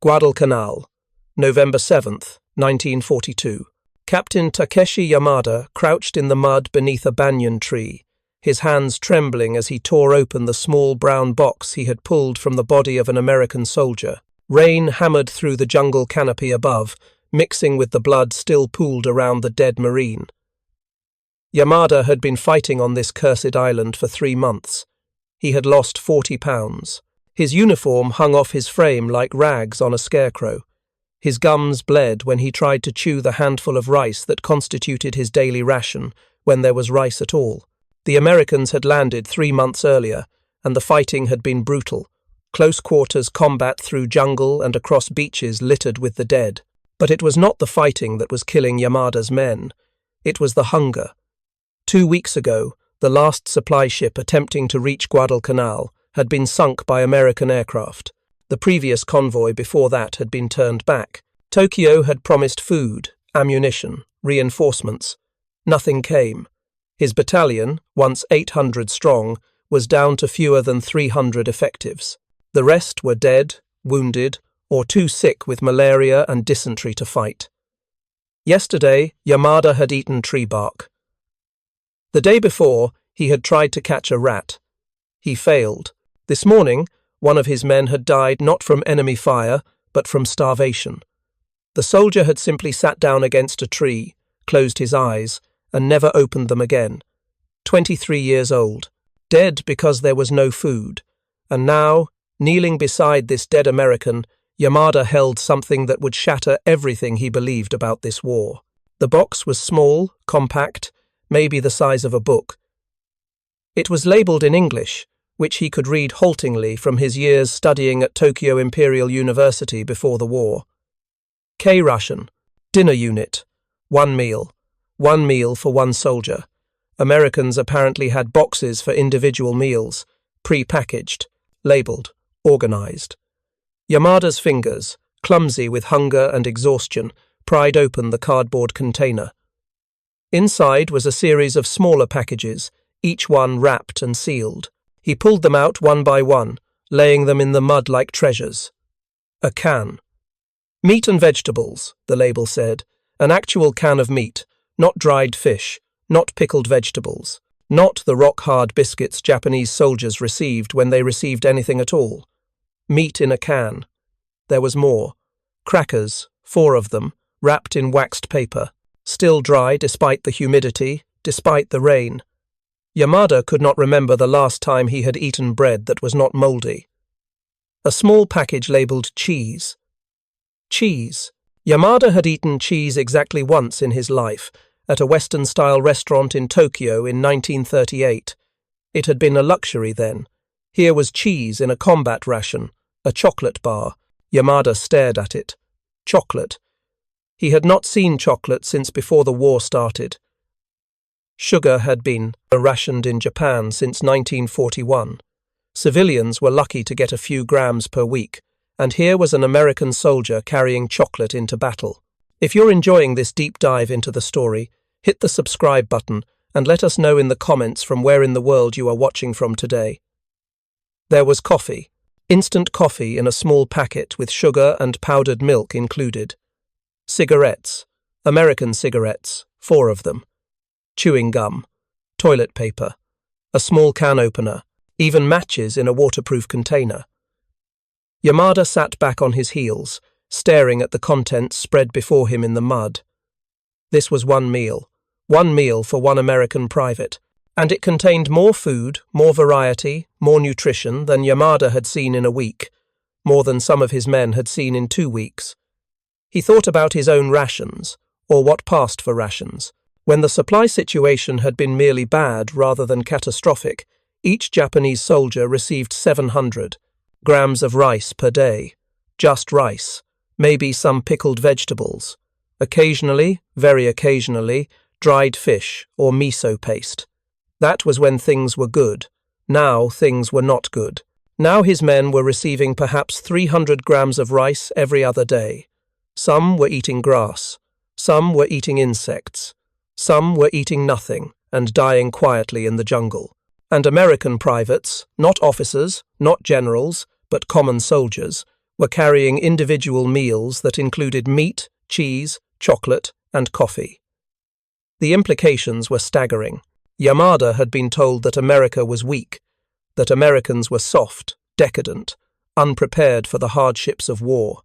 Guadalcanal, November 7th, 1942. Captain Takeshi Yamada crouched in the mud beneath a banyan tree, his hands trembling as he tore open the small brown box he had pulled from the body of an American soldier. Rain hammered through the jungle canopy above, mixing with the blood still pooled around the dead Marine. Yamada had been fighting on this cursed island for 3 months. He had lost 40 pounds. His uniform hung off his frame like rags on a scarecrow. His gums bled when he tried to chew the handful of rice that constituted his daily ration, when there was rice at all. The Americans had landed 3 months earlier, and the fighting had been brutal. Close quarters combat through jungle and across beaches littered with the dead. But it was not the fighting that was killing Yamada's men. It was the hunger. 2 weeks ago, the last supply ship attempting to reach Guadalcanal had been sunk by American aircraft. The previous convoy before that had been turned back. Tokyo had promised food, ammunition, reinforcements. Nothing came. His battalion, once 800 strong, was down to fewer than 300 effectives. The rest were dead, wounded, or too sick with malaria and dysentery to fight. Yesterday, Yamada had eaten tree bark. The day before, he had tried to catch a rat. He failed. This morning, one of his men had died not from enemy fire, but from starvation. The soldier had simply sat down against a tree, closed his eyes, and never opened them again. 23 years old, dead because there was no food. And now, kneeling beside this dead American, Yamada held something that would shatter everything he believed about this war. The box was small, compact, maybe the size of a book. It was labelled in English, which he could read haltingly from his years studying at Tokyo Imperial University before the war. Ration, dinner unit, 1 meal. 1 meal for 1 soldier. Americans apparently had boxes for individual meals, pre-packaged, labelled, organised. Yamada's fingers, clumsy with hunger and exhaustion, pried open the cardboard container. Inside was a series of smaller packages, each one wrapped and sealed. He pulled them out one by one, laying them in the mud like treasures. A can. Meat and vegetables, the label said. An actual can of meat, not dried fish, not pickled vegetables, not the rock-hard biscuits Japanese soldiers received when they received anything at all. Meat in a can. There was more. Crackers, 4 of them, wrapped in waxed paper, still dry despite the humidity, despite the rain. Yamada could not remember the last time he had eaten bread that was not mouldy. A small package labelled cheese. Cheese. Yamada had eaten cheese exactly once in his life, at a Western-style restaurant in Tokyo in 1938. It had been a luxury then. Here was cheese in a combat ration, a chocolate bar. Yamada stared at it. Chocolate. He had not seen chocolate since before the war started. Sugar had been rationed in Japan since 1941. Civilians were lucky to get a few grams per week, and here was an American soldier carrying chocolate into battle. If you're enjoying this deep dive into the story, hit the subscribe button and let us know in the comments from where in the world you are watching from today. There was coffee. Instant coffee in a small packet with sugar and powdered milk included. Cigarettes. American cigarettes, 4 of them. Chewing gum. Toilet paper. A small can opener. Even matches in a waterproof container. Yamada sat back on his heels, staring at the contents spread before him in the mud. This was 1 meal. 1 meal for 1 American private. And it contained more food, more variety, more nutrition than Yamada had seen in a week, more than some of his men had seen in 2 weeks. He thought about his own rations, or what passed for rations. When the supply situation had been merely bad rather than catastrophic, each Japanese soldier received 700 grams of rice per day. Just rice, maybe some pickled vegetables. Occasionally, very occasionally, dried fish or miso paste. That was when things were good. Now things were not good. Now his men were receiving perhaps 300 grams of rice every other day. Some were eating grass. Some were eating insects. Some were eating nothing and dying quietly in the jungle. And American privates, not officers, not generals, but common soldiers, were carrying individual meals that included meat, cheese, chocolate, and coffee. The implications were staggering. Yamada had been told that America was weak, that Americans were soft, decadent, unprepared for the hardships of war.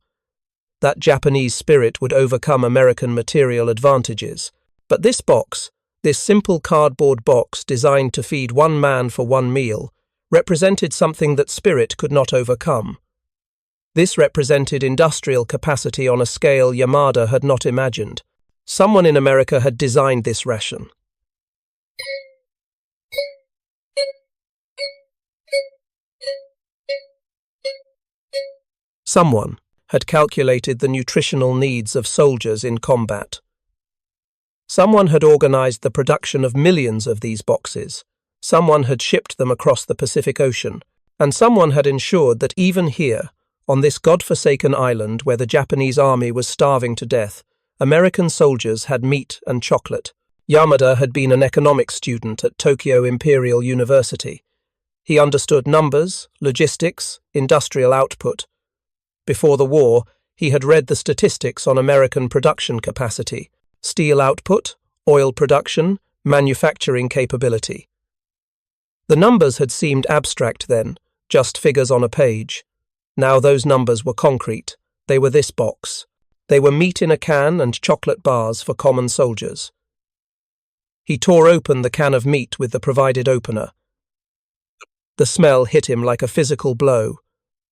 That Japanese spirit would overcome American material advantages. But this box, this simple cardboard box designed to feed one man for one meal, represented something that spirit could not overcome. This represented industrial capacity on a scale Yamada had not imagined. Someone in America had designed this ration. Someone had calculated the nutritional needs of soldiers in combat. Someone had organized the production of millions of these boxes. Someone had shipped them across the Pacific Ocean. And someone had ensured that even here, on this godforsaken island where the Japanese army was starving to death, American soldiers had meat and chocolate. Yamada had been an economics student at Tokyo Imperial University. He understood numbers, logistics, industrial output. Before the war, he had read the statistics on American production capacity, steel output, oil production, manufacturing capability. The numbers had seemed abstract then, just figures on a page. Now those numbers were concrete. They were this box. They were meat in a can and chocolate bars for common soldiers. He tore open the can of meat with the provided opener. The smell hit him like a physical blow.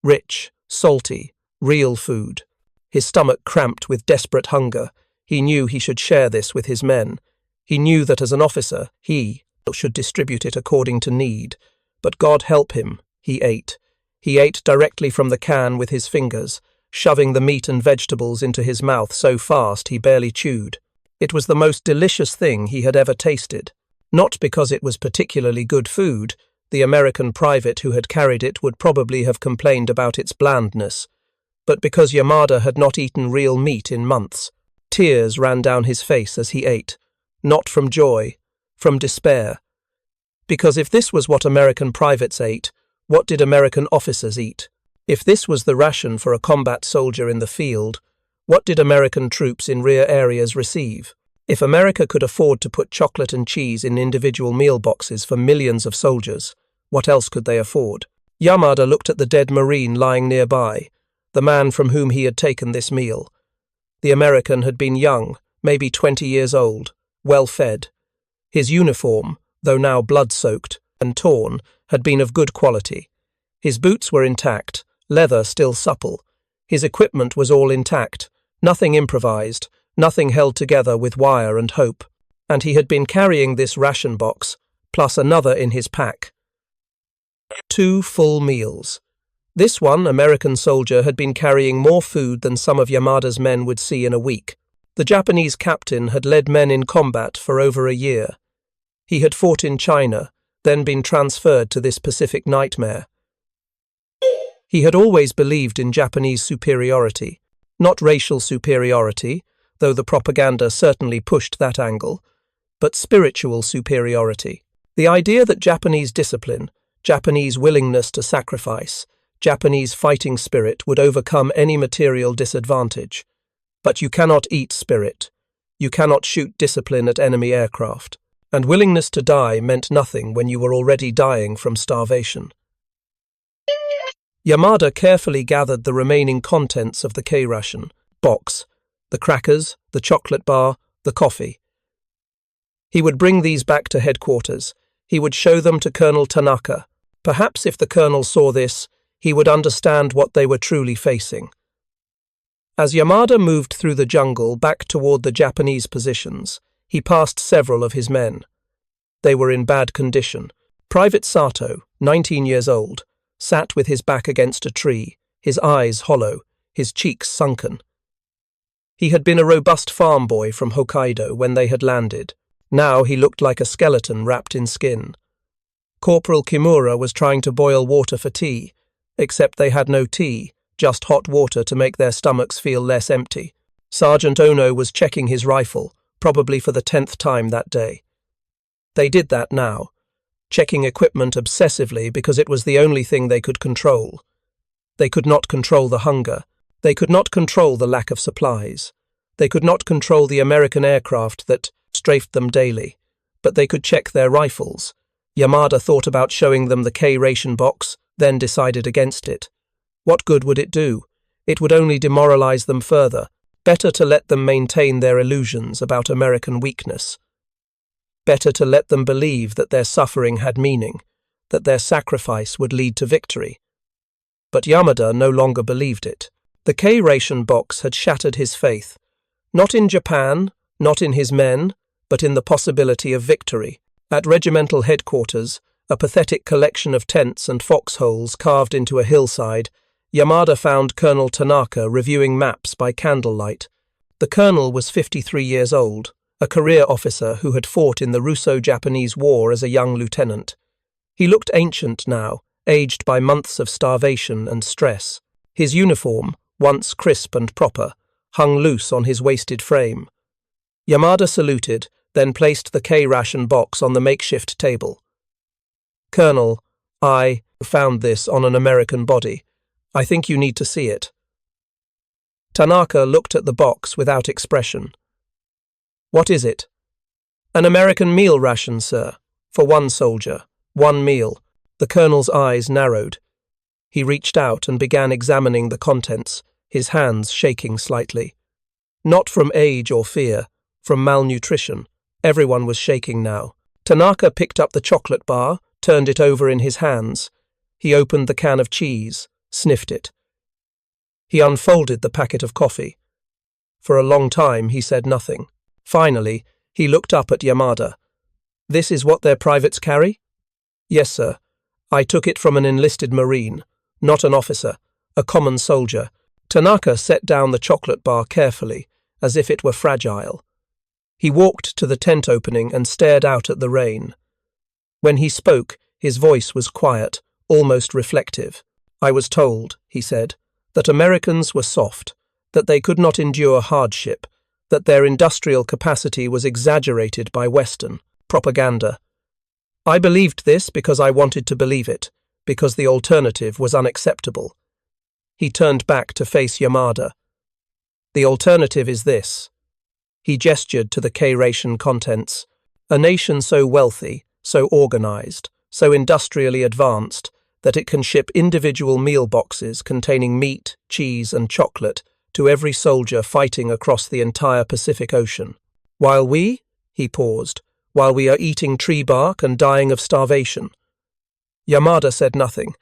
Rich, salty, real food. His stomach cramped with desperate hunger. He knew he should share this with his men. He knew that as an officer, he should distribute it according to need. But God help him, he ate. He ate directly from the can with his fingers, shoving the meat and vegetables into his mouth so fast he barely chewed. It was the most delicious thing he had ever tasted. Not because it was particularly good food. The American private who had carried it would probably have complained about its blandness. But because Yamada had not eaten real meat in months. Tears ran down his face as he ate. Not from joy, from despair. Because if this was what American privates ate, what did American officers eat? If this was the ration for a combat soldier in the field, what did American troops in rear areas receive? If America could afford to put chocolate and cheese in individual meal boxes for millions of soldiers, what else could they afford? Yamada looked at the dead Marine lying nearby, the man from whom he had taken this meal. The American had been young, maybe 20 years old, well-fed. His uniform, though now blood-soaked and torn, had been of good quality. His boots were intact, leather still supple. His equipment was all intact, nothing improvised, nothing held together with wire and hope. And he had been carrying this ration box, plus another in his pack. 2 full meals. This one American soldier had been carrying more food than some of Yamada's men would see in a week. The Japanese captain had led men in combat for over a year. He had fought in China, then been transferred to this Pacific nightmare. He had always believed in Japanese superiority, not racial superiority, though the propaganda certainly pushed that angle, but spiritual superiority. The idea that Japanese discipline, Japanese willingness to sacrifice, Japanese fighting spirit would overcome any material disadvantage. But you cannot eat spirit. You cannot shoot discipline at enemy aircraft. And willingness to die meant nothing when you were already dying from starvation. Yamada carefully gathered the remaining contents of the K-ration box, the crackers, the chocolate bar, the coffee. He would bring these back to headquarters. He would show them to Colonel Tanaka. Perhaps if the colonel saw this, he would understand what they were truly facing. As Yamada moved through the jungle back toward the Japanese positions, he passed several of his men. They were in bad condition. Private Sato, 19 years old, sat with his back against a tree, his eyes hollow, his cheeks sunken. He had been a robust farm boy from Hokkaido when they had landed. Now he looked like a skeleton wrapped in skin. Corporal Kimura was trying to boil water for tea, except they had no tea, just hot water to make their stomachs feel less empty. Sergeant Ono was checking his rifle, probably for the 10th time that day. They did that now, checking equipment obsessively because it was the only thing they could control. They could not control the hunger. They could not control the lack of supplies. They could not control the American aircraft that strafed them daily. But they could check their rifles. Yamada thought about showing them the K-ration box, then decided against it. What good would it do? It would only demoralize them further. Better to let them maintain their illusions about American weakness. Better to let them believe that their suffering had meaning, that their sacrifice would lead to victory. But Yamada no longer believed it. The K-ration box had shattered his faith, not in Japan, not in his men, but in the possibility of victory. At regimental headquarters, a pathetic collection of tents and foxholes carved into a hillside, Yamada found Colonel Tanaka reviewing maps by candlelight. The colonel was 53 years old, a career officer who had fought in the Russo-Japanese War as a young lieutenant. He looked ancient now, aged by months of starvation and stress. His uniform, once crisp and proper, hung loose on his wasted frame. Yamada saluted, then placed the K-ration box on the makeshift table. "Colonel, I found this on an American body. I think you need to see it." Tanaka looked at the box without expression. "What is it?" "An American meal ration, sir. For one soldier. One meal." The colonel's eyes narrowed. He reached out and began examining the contents, his hands shaking slightly. Not from age or fear, from malnutrition. Everyone was shaking now. Tanaka picked up the chocolate bar, turned it over in his hands. He opened the can of cheese, sniffed it. He unfolded the packet of coffee. For a long time he said nothing. Finally, he looked up at Yamada. "This is what their privates carry?" "Yes, sir. I took it from an enlisted Marine, not an officer, a common soldier." Tanaka set down the chocolate bar carefully, as if it were fragile. He walked to the tent opening and stared out at the rain. When he spoke, his voice was quiet, almost reflective. "I was told," he said, "that Americans were soft, that they could not endure hardship, that their industrial capacity was exaggerated by Western propaganda. I believed this because I wanted to believe it, because the alternative was unacceptable." He turned back to face Yamada. "The alternative is this." He gestured to the K-ration contents. "A nation so wealthy, so organized, so industrially advanced, that it can ship individual meal boxes containing meat, cheese, and chocolate to every soldier fighting across the entire Pacific Ocean. While we," he paused, "while we are eating tree bark and dying of starvation." Yamada said nothing.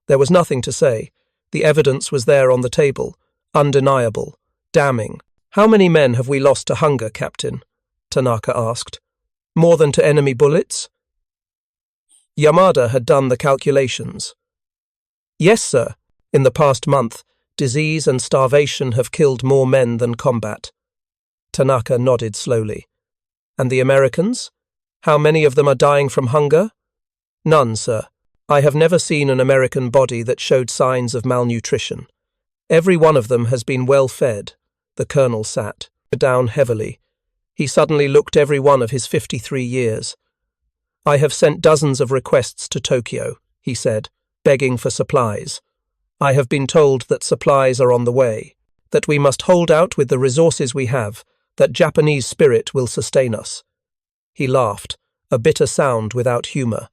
There was nothing to say. The evidence was there on the table, undeniable, damning. "How many men have we lost to hunger, Captain?" Tanaka asked. "More than to enemy bullets?" Yamada had done the calculations. "Yes, sir. In the past month, disease and starvation have killed more men than combat." Tanaka nodded slowly. "And the Americans? How many of them are dying from hunger?" "None, sir. I have never seen an American body that showed signs of malnutrition. Every one of them has been well fed." The colonel sat down heavily. He suddenly looked every one of his 53 years. "I have sent dozens of requests to Tokyo," he said, "begging for supplies. I have been told that supplies are on the way, that we must hold out with the resources we have, that Japanese spirit will sustain us." He laughed, a bitter sound without humor.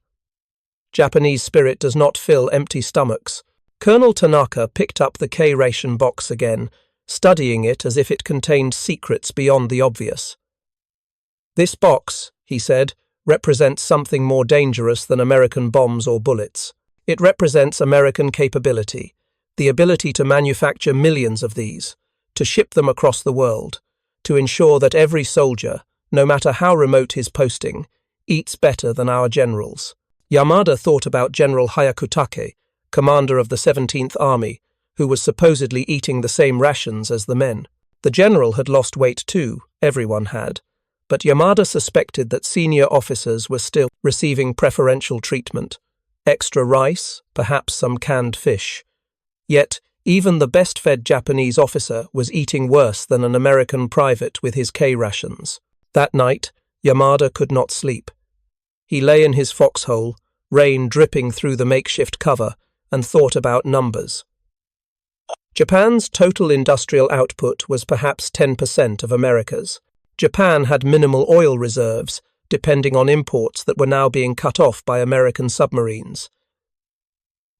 "Japanese spirit does not fill empty stomachs." Colonel Tanaka picked up the K-ration box again, studying it as if it contained secrets beyond the obvious. "This box," he said, "represents something more dangerous than American bombs or bullets. It represents American capability, the ability to manufacture millions of these, to ship them across the world, to ensure that every soldier, no matter how remote his posting, eats better than our generals." Yamada thought about General Hyakutake, commander of the 17th Army, who was supposedly eating the same rations as the men. The general had lost weight too, everyone had, but Yamada suspected that senior officers were still receiving preferential treatment. Extra rice, perhaps some canned fish. Yet, even the best-fed Japanese officer was eating worse than an American private with his K-rations. That night, Yamada could not sleep. He lay in his foxhole, rain dripping through the makeshift cover, and thought about numbers. Japan's total industrial output was perhaps 10% of America's. Japan had minimal oil reserves, depending on imports that were now being cut off by American submarines.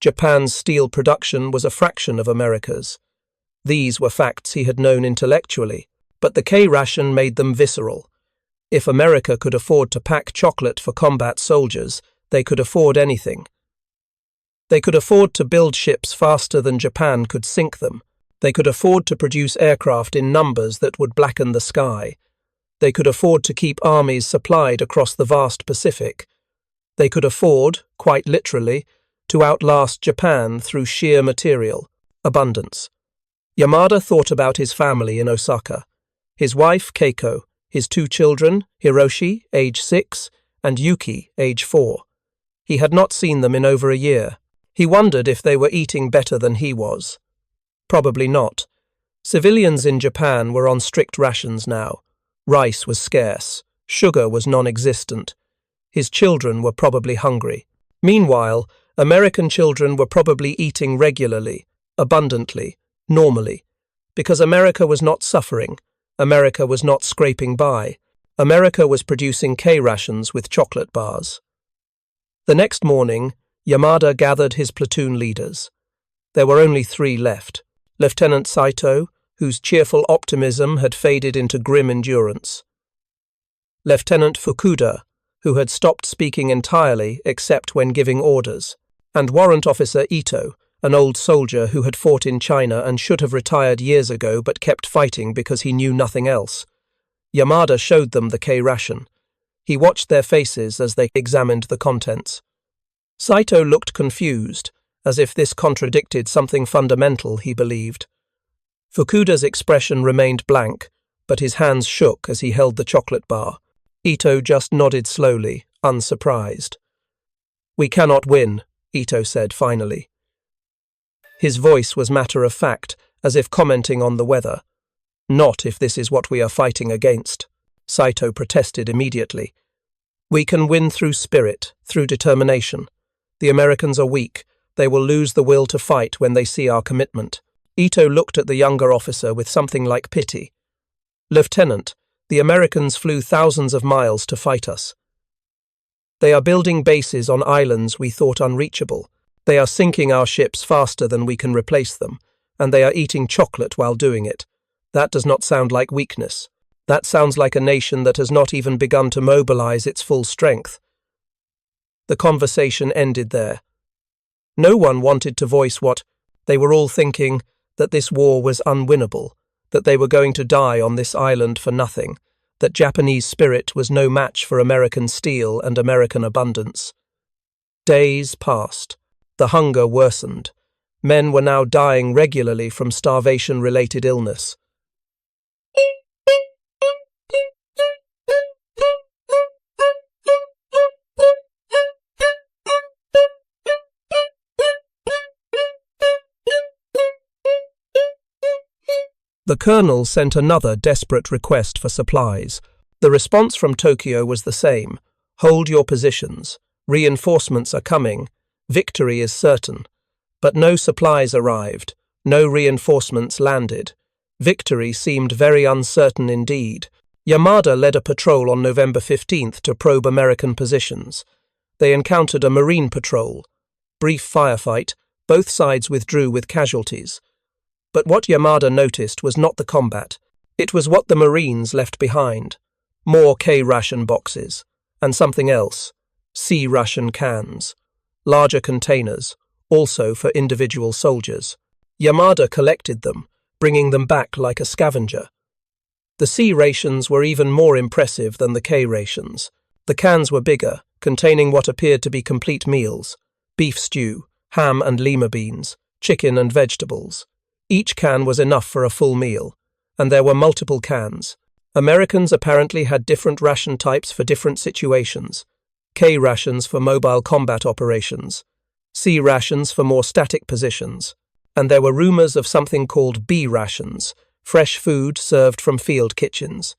Japan's steel production was a fraction of America's. These were facts he had known intellectually, but the K-ration made them visceral. If America could afford to pack chocolate for combat soldiers, they could afford anything. They could afford to build ships faster than Japan could sink them. They could afford to produce aircraft in numbers that would blacken the sky. They could afford to keep armies supplied across the vast Pacific. They could afford, quite literally, to outlast Japan through sheer material abundance. Yamada thought about his family in Osaka. His wife, Keiko, his 2 children, Hiroshi, age 6, and Yuki, age 4. He had not seen them in over a year. He wondered if they were eating better than he was. Probably not. Civilians in Japan were on strict rations now. Rice was scarce. Sugar was non-existent. His children were probably hungry. Meanwhile, American children were probably eating regularly, abundantly, normally. Because America was not suffering. America was not scraping by. America was producing K-rations with chocolate bars. The next morning, Yamada gathered his platoon leaders. There were only 3 left. Lieutenant Saito, whose cheerful optimism had faded into grim endurance. Lieutenant Fukuda, who had stopped speaking entirely except when giving orders. And Warrant Officer Ito, an old soldier who had fought in China and should have retired years ago but kept fighting because he knew nothing else. Yamada showed them the K-ration. He watched their faces as they examined the contents. Saito looked confused, as if this contradicted something fundamental he believed. Fukuda's expression remained blank, but his hands shook as he held the chocolate bar. Ito just nodded slowly, unsurprised. "We cannot win," Ito said finally. His voice was matter-of-fact, as if commenting on the weather. "Not if this is what we are fighting against," Saito protested immediately. "We can win through spirit, through determination. The Americans are weak. They will lose the will to fight when they see our commitment." Ito looked at the younger officer with something like pity. "Lieutenant, the Americans flew thousands of miles to fight us. They are building bases on islands we thought unreachable. They are sinking our ships faster than we can replace them, and they are eating chocolate while doing it. That does not sound like weakness. That sounds like a nation that has not even begun to mobilize its full strength." The conversation ended there. No one wanted to voice what they were all thinking, that this war was unwinnable, that they were going to die on this island for nothing, that Japanese spirit was no match for American steel and American abundance. Days passed. The hunger worsened. Men were now dying regularly from starvation-related illness. The colonel sent another desperate request for supplies. The response from Tokyo was the same. "Hold your positions. Reinforcements are coming. Victory is certain." But no supplies arrived. No reinforcements landed. Victory seemed very uncertain indeed. Yamada led a patrol on November 15th to probe American positions. They encountered a marine patrol. Brief firefight. Both sides withdrew with casualties. But what Yamada noticed was not the combat. It was what the Marines left behind. More K-ration boxes. And something else. C-ration cans. Larger containers, also for individual soldiers. Yamada collected them, bringing them back like a scavenger. The C-rations were even more impressive than the K-rations. The cans were bigger, containing what appeared to be complete meals. Beef stew, ham and lima beans, chicken and vegetables. Each can was enough for a full meal, and there were multiple cans. Americans apparently had different ration types for different situations. K-rations for mobile combat operations, C-rations for more static positions, and there were rumors of something called B-rations, fresh food served from field kitchens.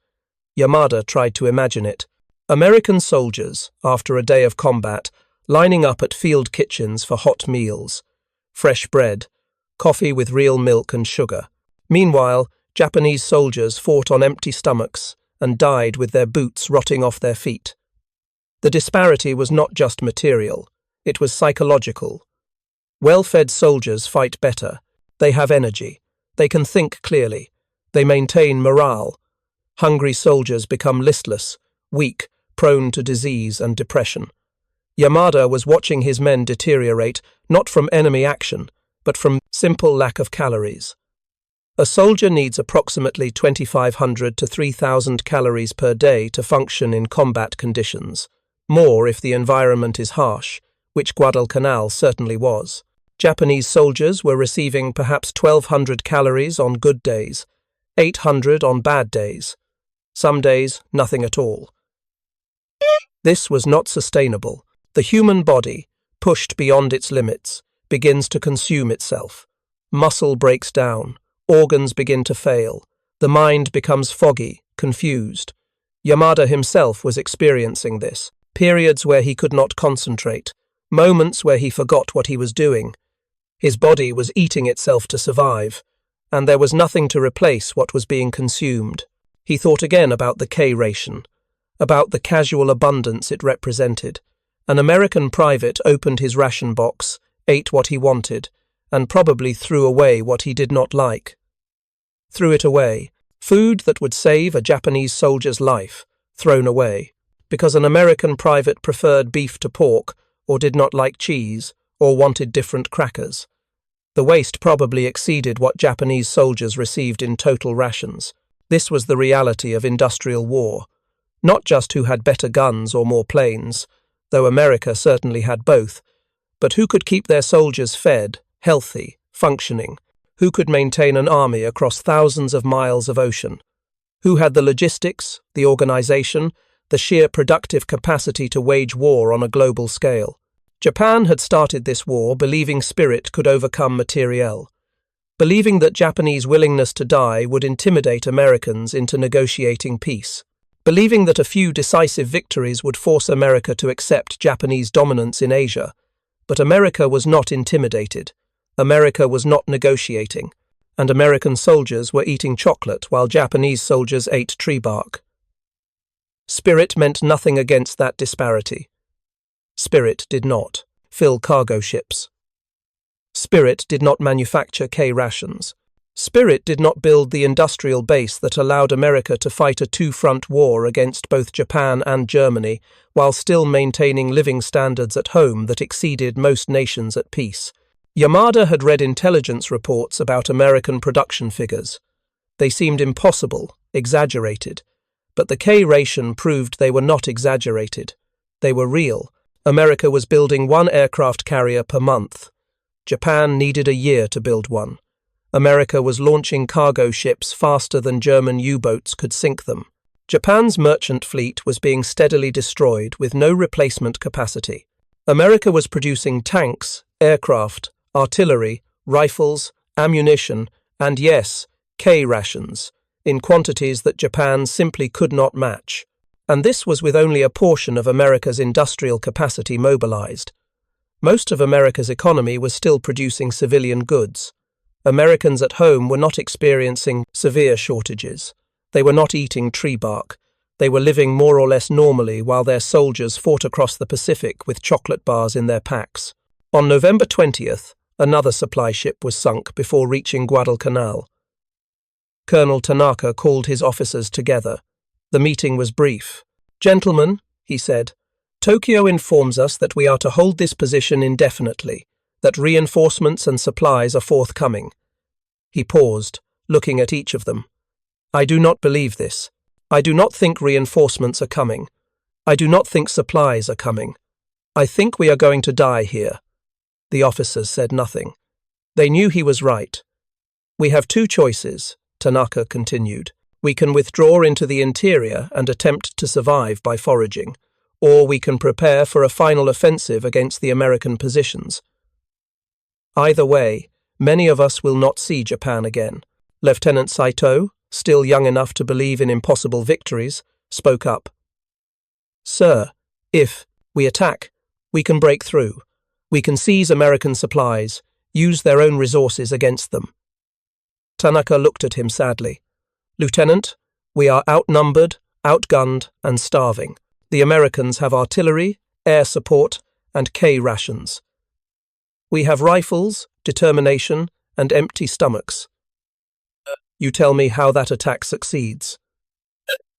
Yamada tried to imagine it. American soldiers, after a day of combat, lining up at field kitchens for hot meals. Fresh bread, coffee with real milk and sugar. Meanwhile, Japanese soldiers fought on empty stomachs and died with their boots rotting off their feet. The disparity was not just material, it was psychological. Well-fed soldiers fight better. They have energy. They can think clearly. They maintain morale. Hungry soldiers become listless, weak, prone to disease and depression. Yamada was watching his men deteriorate not from enemy action, but from simple lack of calories. A soldier needs approximately 2,500 to 3,000 calories per day to function in combat conditions, more if the environment is harsh, which Guadalcanal certainly was. Japanese soldiers were receiving perhaps 1,200 calories on good days, 800 on bad days. Some days, nothing at all. This was not sustainable. The human body, pushed beyond its limits, begins to consume itself. Muscle breaks down. Organs begin to fail. The mind becomes foggy, confused. Yamada himself was experiencing this. Periods where he could not concentrate. Moments where he forgot what he was doing. His body was eating itself to survive, and there was nothing to replace what was being consumed. He thought again about the K-ration, about the casual abundance it represented. An American private opened his ration box, ate what he wanted, and probably threw away what he did not like. Threw it away. Food that would save a Japanese soldier's life, thrown away, because an American private preferred beef to pork, or did not like cheese, or wanted different crackers. The waste probably exceeded what Japanese soldiers received in total rations. This was the reality of industrial war. Not just who had better guns or more planes, though America certainly had both, but who could keep their soldiers fed, healthy, functioning, who could maintain an army across thousands of miles of ocean, who had the logistics, the organization, the sheer productive capacity to wage war on a global scale. Japan had started this war believing spirit could overcome materiel, believing that Japanese willingness to die would intimidate Americans into negotiating peace, believing that a few decisive victories would force America to accept Japanese dominance in Asia. But America was not intimidated. America was not negotiating, and American soldiers were eating chocolate while Japanese soldiers ate tree bark. Spirit meant nothing against that disparity. Spirit did not fill cargo ships. Spirit did not manufacture K-rations. Spirit did not build the industrial base that allowed America to fight a two-front war against both Japan and Germany while still maintaining living standards at home that exceeded most nations at peace. Yamada had read intelligence reports about American production figures. They seemed impossible, exaggerated. But the K-ration proved they were not exaggerated. They were real. America was building one aircraft carrier per month. Japan needed a year to build one. America was launching cargo ships faster than German U-boats could sink them. Japan's merchant fleet was being steadily destroyed with no replacement capacity. America was producing tanks, aircraft, artillery, rifles, ammunition, and yes, K-rations, in quantities that Japan simply could not match. And this was with only a portion of America's industrial capacity mobilized. Most of America's economy was still producing civilian goods. Americans at home were not experiencing severe shortages. They were not eating tree bark. They were living more or less normally while their soldiers fought across the Pacific with chocolate bars in their packs. On November 20th, another supply ship was sunk before reaching Guadalcanal. Colonel Tanaka called his officers together. The meeting was brief. "Gentlemen," he said, "Tokyo informs us that we are to hold this position indefinitely, that reinforcements and supplies are forthcoming." He paused, looking at each of them. "I do not believe this. I do not think reinforcements are coming. I do not think supplies are coming. I think we are going to die here." The officers said nothing. They knew he was right. "We have two choices," Tanaka continued. "We can withdraw into the interior and attempt to survive by foraging, or we can prepare for a final offensive against the American positions. Either way, many of us will not see Japan again." Lieutenant Saito, still young enough to believe in impossible victories, spoke up. "Sir, if we attack, we can break through. We can seize American supplies, use their own resources against them. Tanaka looked at him sadly. Lieutenant, we are outnumbered, outgunned, and starving. The Americans have artillery, air support, and K rations. We have rifles, determination, and empty stomachs. You tell me how that attack succeeds.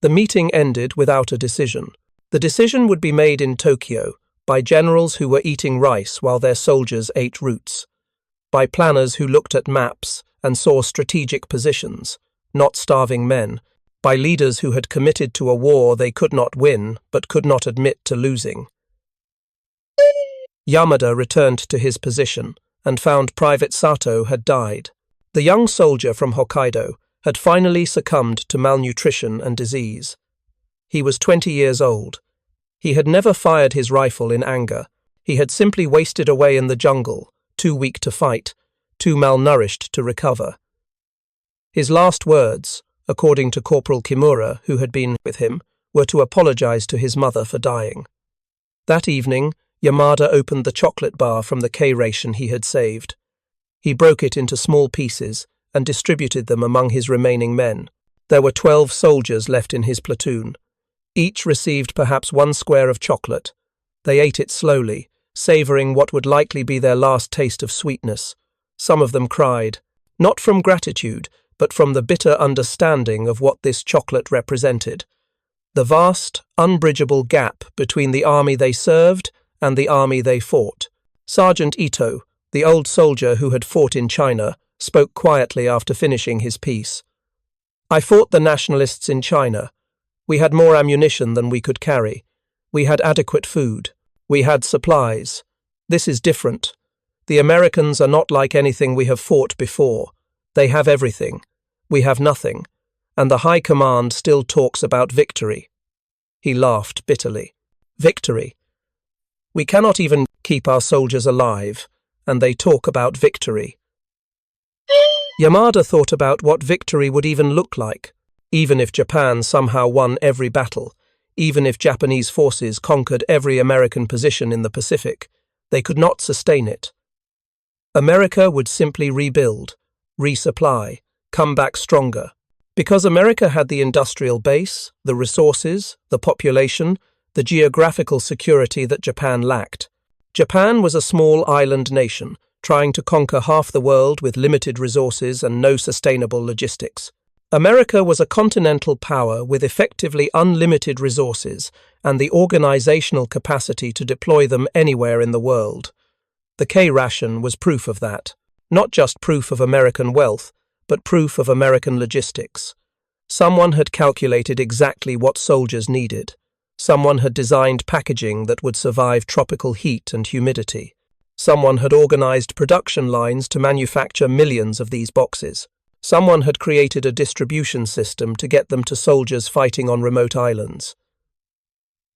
The meeting ended without a decision. The decision would be made in Tokyo by generals who were eating rice while their soldiers ate roots, by planners who looked at maps and saw strategic positions, not starving men, by leaders who had committed to a war they could not win but could not admit to losing. Yamada returned to his position and found Private Sato had died. The young soldier from Hokkaido had finally succumbed to malnutrition and disease. He was 20 years old. He had never fired his rifle in anger. He had simply wasted away in the jungle, too weak to fight, too malnourished to recover. His last words, according to Corporal Kimura, who had been with him, were to apologize to his mother for dying. That evening, Yamada opened the chocolate bar from the K ration he had saved. He broke it into small pieces and distributed them among his remaining men. There were 12 soldiers left in his platoon. Each received perhaps 1 square of chocolate. They ate it slowly, savoring what would likely be their last taste of sweetness. Some of them cried, not from gratitude, but from the bitter understanding of what this chocolate represented. The vast, unbridgeable gap between the army they served and the army they fought. Sergeant Ito, the old soldier who had fought in China, spoke quietly after finishing his piece. I fought the nationalists in China. We had more ammunition than we could carry. We had adequate food. We had supplies. This is different. The Americans are not like anything we have fought before. They have everything. We have nothing. And the High Command still talks about victory. He laughed bitterly. Victory. We cannot even keep our soldiers alive, and they talk about victory. Yamada thought about what victory would even look like, even if Japan somehow won every battle, even if Japanese forces conquered every American position in the Pacific. They could not sustain it. America would simply rebuild, resupply, come back stronger. Because America had the industrial base, the resources, the population, the geographical security that Japan lacked. Japan was a small island nation, trying to conquer half the world with limited resources and no sustainable logistics. America was a continental power with effectively unlimited resources and the organizational capacity to deploy them anywhere in the world. The K ration was proof of that. Not just proof of American wealth, but proof of American logistics. Someone had calculated exactly what soldiers needed. Someone had designed packaging that would survive tropical heat and humidity. Someone had organized production lines to manufacture millions of these boxes. Someone had created a distribution system to get them to soldiers fighting on remote islands.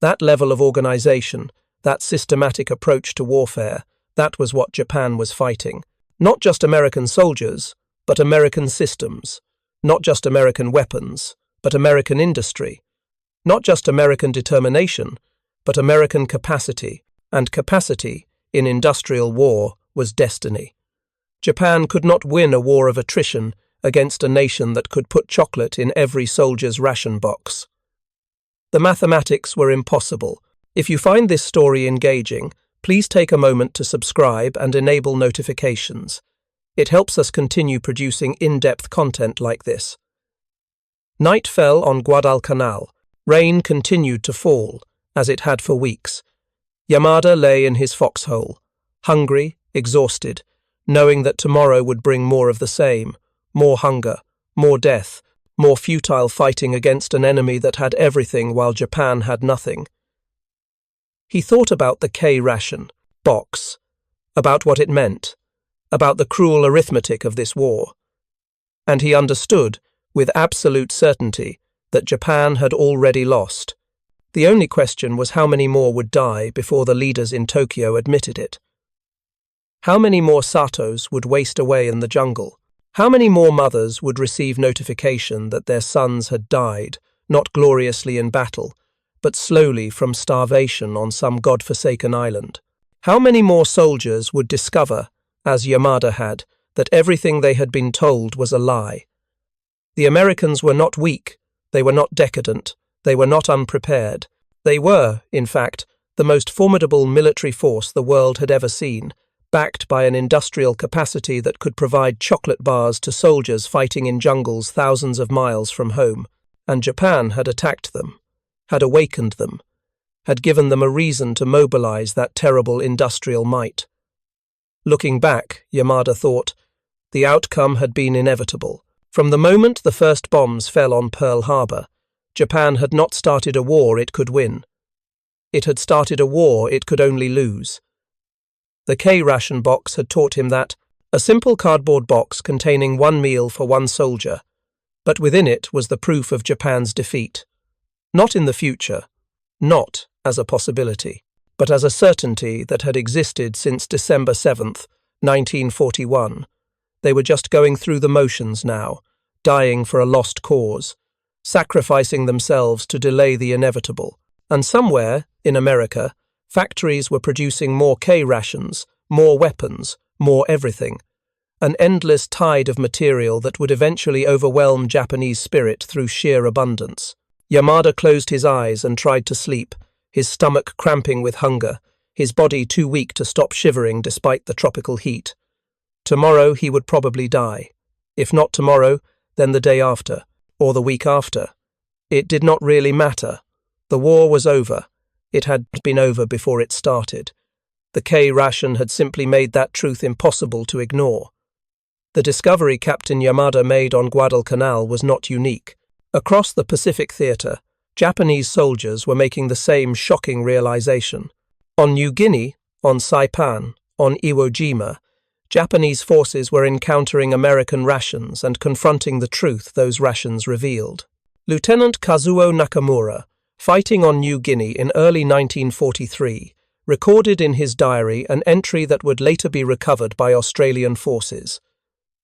That level of organization, that systematic approach to warfare, that was what Japan was fighting. Not just American soldiers, but American systems. Not just American weapons, but American industry. Not just American determination, but American capacity, and capacity in industrial war was destiny. Japan could not win a war of attrition against a nation that could put chocolate in every soldier's ration box. The mathematics were impossible. If you find this story engaging, please take a moment to subscribe and enable notifications. It helps us continue producing in-depth content like this. Night fell on Guadalcanal. Rain continued to fall, as it had for weeks. Yamada lay in his foxhole, hungry, exhausted, knowing that tomorrow would bring more of the same, more hunger, more death, more futile fighting against an enemy that had everything while Japan had nothing. He thought about the K ration box, about what it meant, about the cruel arithmetic of this war. And he understood, with absolute certainty, that Japan had already lost. The only question was how many more would die before the leaders in Tokyo admitted it. How many more Satos would waste away in the jungle? How many more mothers would receive notification that their sons had died, not gloriously in battle, but slowly from starvation on some God-forsaken island? How many more soldiers would discover, as Yamada had, that everything they had been told was a lie. The Americans were not weak, they were not decadent, they were not unprepared. They were, in fact, the most formidable military force the world had ever seen, backed by an industrial capacity that could provide chocolate bars to soldiers fighting in jungles thousands of miles from home. And Japan had attacked them, had awakened them, had given them a reason to mobilize that terrible industrial might. Looking back, Yamada thought, the outcome had been inevitable. From the moment the first bombs fell on Pearl Harbor, Japan had not started a war it could win. It had started a war it could only lose. The K-ration box had taught him that, a simple cardboard box containing one meal for one soldier, but within it was the proof of Japan's defeat. Not in the future, not as a possibility, but as a certainty that had existed since December 7th, 1941. They were just going through the motions now, dying for a lost cause, sacrificing themselves to delay the inevitable. And somewhere, in America, factories were producing more K-rations, more weapons, more everything. An endless tide of material that would eventually overwhelm Japanese spirit through sheer abundance. Yamada closed his eyes and tried to sleep, his stomach cramping with hunger, his body too weak to stop shivering despite the tropical heat. Tomorrow he would probably die. If not tomorrow, then the day after, or the week after. It did not really matter. The war was over. It had been over before it started. The K-ration had simply made that truth impossible to ignore. The discovery Captain Yamada made on Guadalcanal was not unique. Across the Pacific Theatre, Japanese soldiers were making the same shocking realization. On New Guinea, on Saipan, on Iwo Jima, Japanese forces were encountering American rations and confronting the truth those rations revealed. Lieutenant Kazuo Nakamura, fighting on New Guinea in early 1943, recorded in his diary an entry that would later be recovered by Australian forces.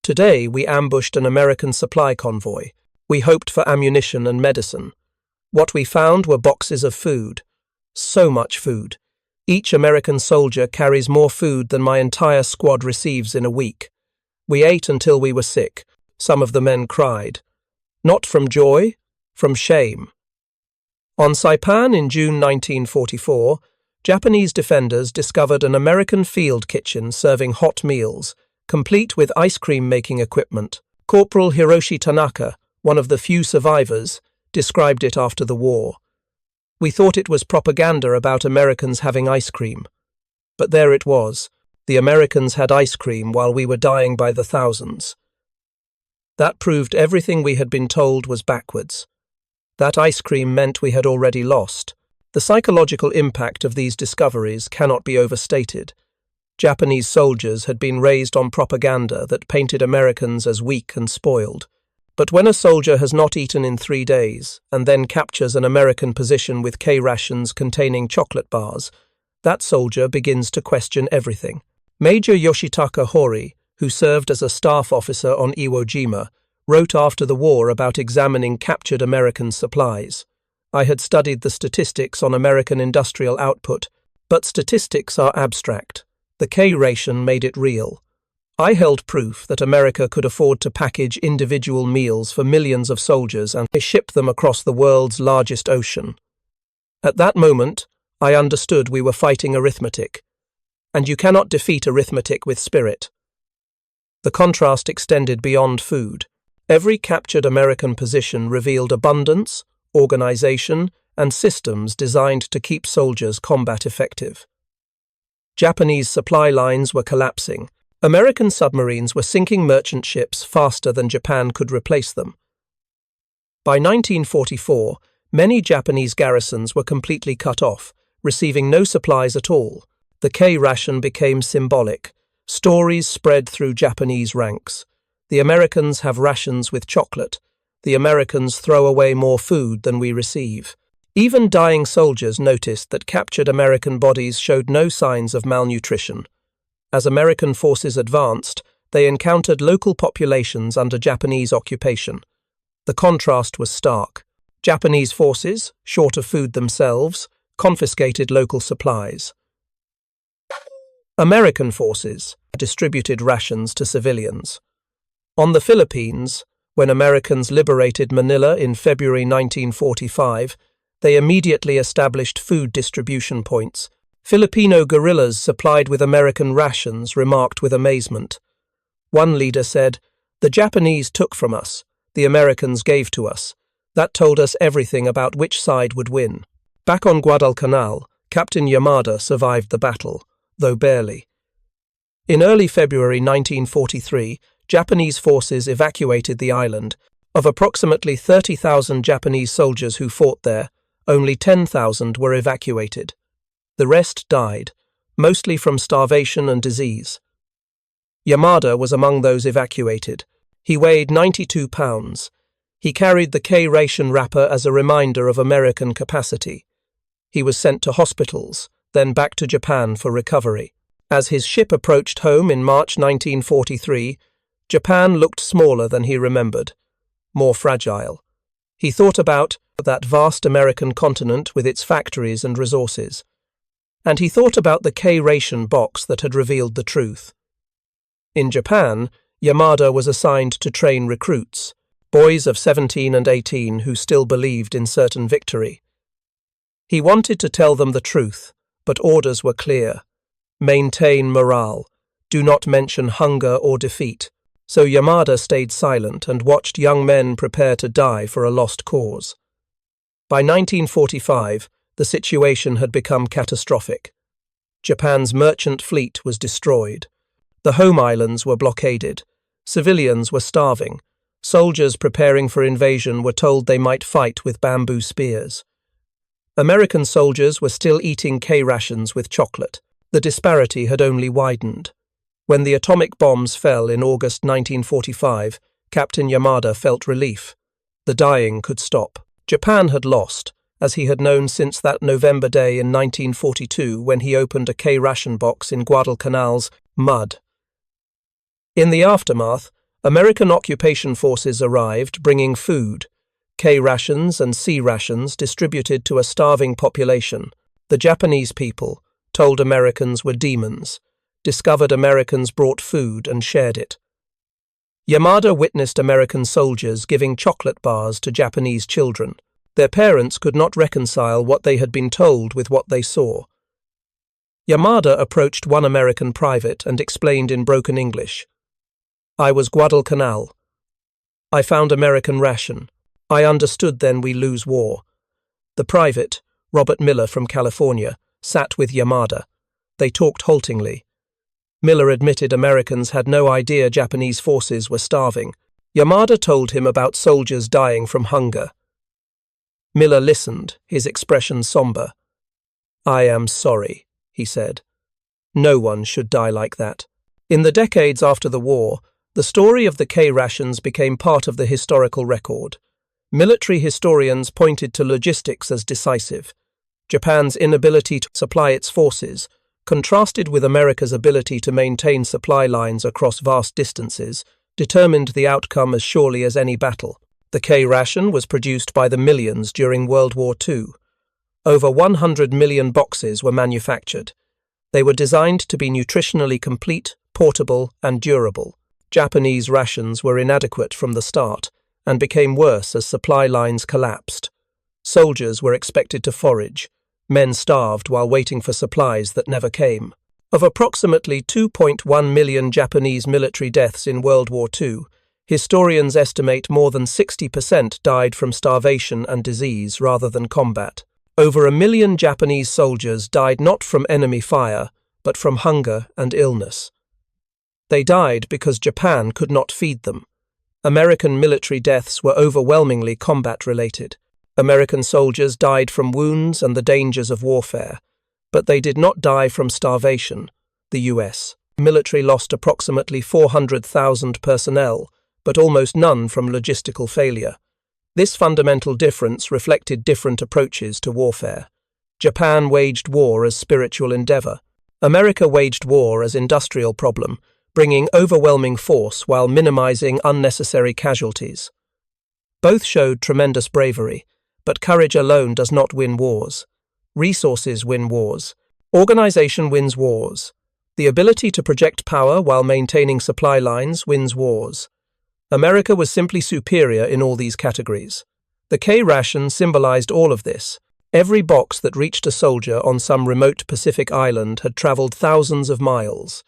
Today we ambushed an American supply convoy. We hoped for ammunition and medicine. What we found were boxes of food. So much food. Each American soldier carries more food than my entire squad receives in a week. We ate until we were sick. Some of the men cried. Not from joy, from shame. On Saipan in June 1944, Japanese defenders discovered an American field kitchen serving hot meals, complete with ice cream making equipment. Corporal Hiroshi Tanaka, one of the few survivors, described it after the war. We thought it was propaganda about Americans having ice cream. But there it was. The Americans had ice cream while we were dying by the thousands. That proved everything we had been told was backwards. That ice cream meant we had already lost. The psychological impact of these discoveries cannot be overstated. Japanese soldiers had been raised on propaganda that painted Americans as weak and spoiled. But when a soldier has not eaten in 3 days and then captures an American position with K-rations containing chocolate bars, that soldier begins to question everything. Major Yoshitaka Hori, who served as a staff officer on Iwo Jima, wrote after the war about examining captured American supplies. I had studied the statistics on American industrial output, but statistics are abstract. The K-ration made it real. I held proof that America could afford to package individual meals for millions of soldiers and ship them across the world's largest ocean. At that moment, I understood we were fighting arithmetic, and you cannot defeat arithmetic with spirit. The contrast extended beyond food. Every captured American position revealed abundance, organization, and systems designed to keep soldiers combat effective. Japanese supply lines were collapsing. American submarines were sinking merchant ships faster than Japan could replace them. By 1944, many Japanese garrisons were completely cut off, receiving no supplies at all. The K-ration became symbolic. Stories spread through Japanese ranks. The Americans have rations with chocolate. The Americans throw away more food than we receive. Even dying soldiers noticed that captured American bodies showed no signs of malnutrition. As American forces advanced, they encountered local populations under Japanese occupation. The contrast was stark. Japanese forces, short of food themselves, confiscated local supplies. American forces, distributed rations to civilians. On the Philippines, when Americans liberated Manila in February 1945, they immediately established food distribution points. Filipino guerrillas supplied with American rations remarked with amazement. One leader said, "The Japanese took from us, the Americans gave to us. That told us everything about which side would win." Back on Guadalcanal, Captain Yamada survived the battle, though barely. In early February 1943, Japanese forces evacuated the island. Of approximately 30,000 Japanese soldiers who fought there, only 10,000 were evacuated. The rest died, mostly from starvation and disease. Yamada was among those evacuated. He weighed 92 pounds. He carried the K-ration wrapper as a reminder of American capacity. He was sent to hospitals, then back to Japan for recovery. As his ship approached home in March 1943, Japan looked smaller than he remembered, more fragile. He thought about that vast American continent with its factories and resources. And he thought about the K-ration box that had revealed the truth. In Japan, Yamada was assigned to train recruits, boys of 17 and 18 who still believed in certain victory. He wanted to tell them the truth, but orders were clear. Maintain morale. Do not mention hunger or defeat. So Yamada stayed silent and watched young men prepare to die for a lost cause. By 1945, the situation had become catastrophic. Japan's merchant fleet was destroyed. The home islands were blockaded. Civilians were starving. Soldiers preparing for invasion were told they might fight with bamboo spears. American soldiers were still eating K-rations with chocolate. The disparity had only widened. When the atomic bombs fell in August 1945, Captain Yamada felt relief. The dying could stop. Japan had lost, as he had known since that November day in 1942 when he opened a K-ration box in Guadalcanal's mud. In the aftermath, American occupation forces arrived bringing food, K-rations and C-rations distributed to a starving population. The Japanese people, told Americans were demons, discovered Americans brought food and shared it. Yamada witnessed American soldiers giving chocolate bars to Japanese children. Their parents could not reconcile what they had been told with what they saw. Yamada approached one American private and explained in broken English, "I was Guadalcanal. I found American ration. I understood then we lose war." The private, Robert Miller from California, sat with Yamada. They talked haltingly. Miller admitted Americans had no idea Japanese forces were starving. Yamada told him about soldiers dying from hunger. Miller listened, his expression somber. "I am sorry," he said. "No one should die like that." In the decades after the war, the story of the K-rations became part of the historical record. Military historians pointed to logistics as decisive. Japan's inability to supply its forces, contrasted with America's ability to maintain supply lines across vast distances, determined the outcome as surely as any battle. The K-ration was produced by the millions during World War II. Over 100 million boxes were manufactured. They were designed to be nutritionally complete, portable, and durable. Japanese rations were inadequate from the start and became worse as supply lines collapsed. Soldiers were expected to forage. Men starved while waiting for supplies that never came. Of approximately 2.1 million Japanese military deaths in World War II, historians estimate more than 60% died from starvation and disease rather than combat. Over 1 million Japanese soldiers died not from enemy fire, but from hunger and illness. They died because Japan could not feed them. American military deaths were overwhelmingly combat-related. American soldiers died from wounds and the dangers of warfare, but they did not die from starvation. The U.S. military lost approximately 400,000 personnel, but almost none from logistical failure. This fundamental difference reflected different approaches to warfare. Japan waged war as spiritual endeavor. America waged war as industrial problem, bringing overwhelming force while minimizing unnecessary casualties. Both showed tremendous bravery, but courage alone does not win wars. Resources win wars. Organization wins wars. The ability to project power while maintaining supply lines wins wars. America was simply superior in all these categories. The K ration symbolized all of this. Every box that reached a soldier on some remote Pacific island had traveled thousands of miles.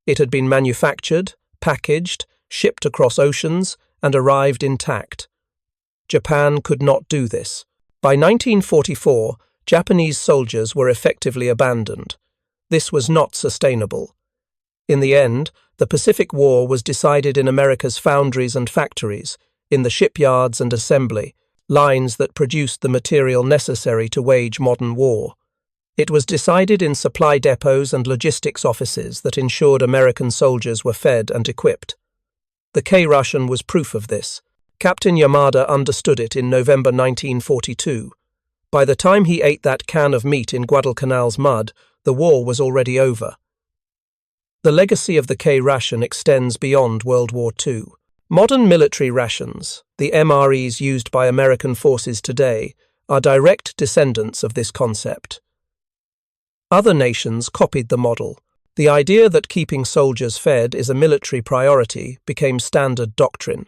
It had been manufactured, packaged, shipped across oceans, and arrived intact. Japan could not do this. By 1944, Japanese soldiers were effectively abandoned. This was not sustainable. In the end, the Pacific War was decided in America's foundries and factories, in the shipyards and assembly lines that produced the material necessary to wage modern war. It was decided in supply depots and logistics offices that ensured American soldiers were fed and equipped. The K ration was proof of this. Captain Yamada understood it in November 1942. By the time he ate that can of meat in Guadalcanal's mud, the war was already over. The legacy of the K ration extends beyond World War II. Modern military rations, the MREs used by American forces today, are direct descendants of this concept. Other nations copied the model. The idea that keeping soldiers fed is a military priority became standard doctrine.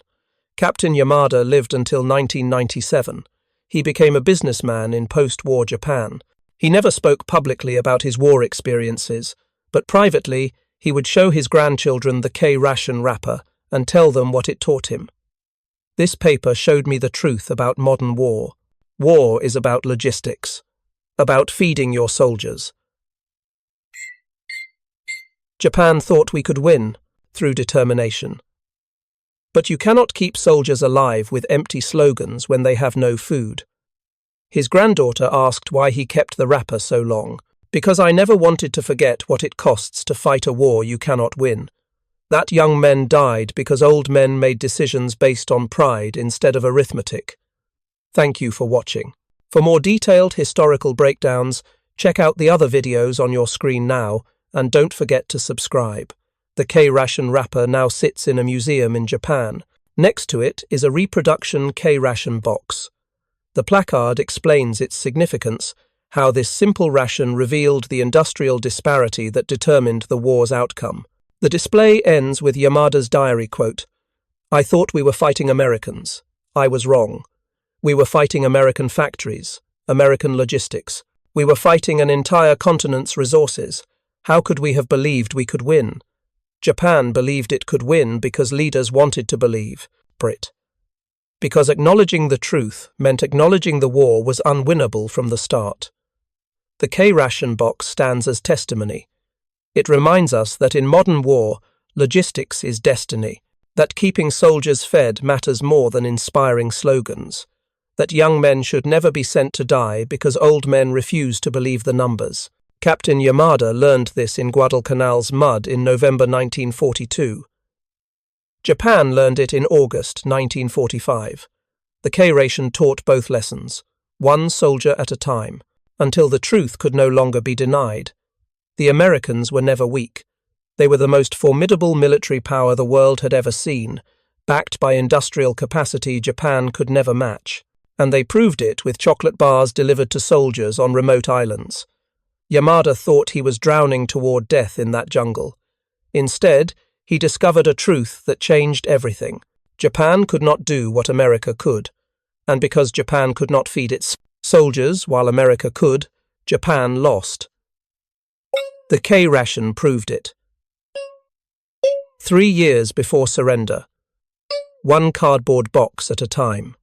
Captain Yamada lived until 1997. He became a businessman in post-war Japan. He never spoke publicly about his war experiences, but privately he would show his grandchildren the K ration wrapper and tell them what it taught him. This paper showed me the truth about modern war. War is about logistics, about feeding your soldiers. Japan thought we could win through determination. But you cannot keep soldiers alive with empty slogans when they have no food. His granddaughter asked why he kept the wrapper so long. Because I never wanted to forget what it costs to fight a war you cannot win. That young men died because old men made decisions based on pride instead of arithmetic. Thank you for watching. For more detailed historical breakdowns, check out the other videos on your screen now, and don't forget to subscribe. The K ration wrapper now sits in a museum in Japan. Next to it is a reproduction K ration box. The placard explains its significance, how this simple ration revealed the industrial disparity that determined the war's outcome. The display ends with Yamada's diary quote, "I thought we were fighting Americans. I was wrong. We were fighting American factories, American logistics. We were fighting an entire continent's resources. How could we have believed we could win? Japan believed it could win because leaders wanted to believe. Brit. Because acknowledging the truth meant acknowledging the war was unwinnable from the start. The K ration box stands as testimony. It reminds us that in modern war, logistics is destiny, that keeping soldiers fed matters more than inspiring slogans, that young men should never be sent to die because old men refuse to believe the numbers. Captain Yamada learned this in Guadalcanal's mud in November 1942. Japan learned it in August 1945. The K ration taught both lessons, one soldier at a time, until the truth could no longer be denied. The Americans were never weak. They were the most formidable military power the world had ever seen, backed by industrial capacity Japan could never match. And they proved it with chocolate bars delivered to soldiers on remote islands. Yamada thought he was drowning toward death in that jungle. Instead, he discovered a truth that changed everything. Japan could not do what America could. And because Japan could not feed its soldiers while America could, Japan lost. The K ration proved it. 3 years before surrender. One cardboard box at a time.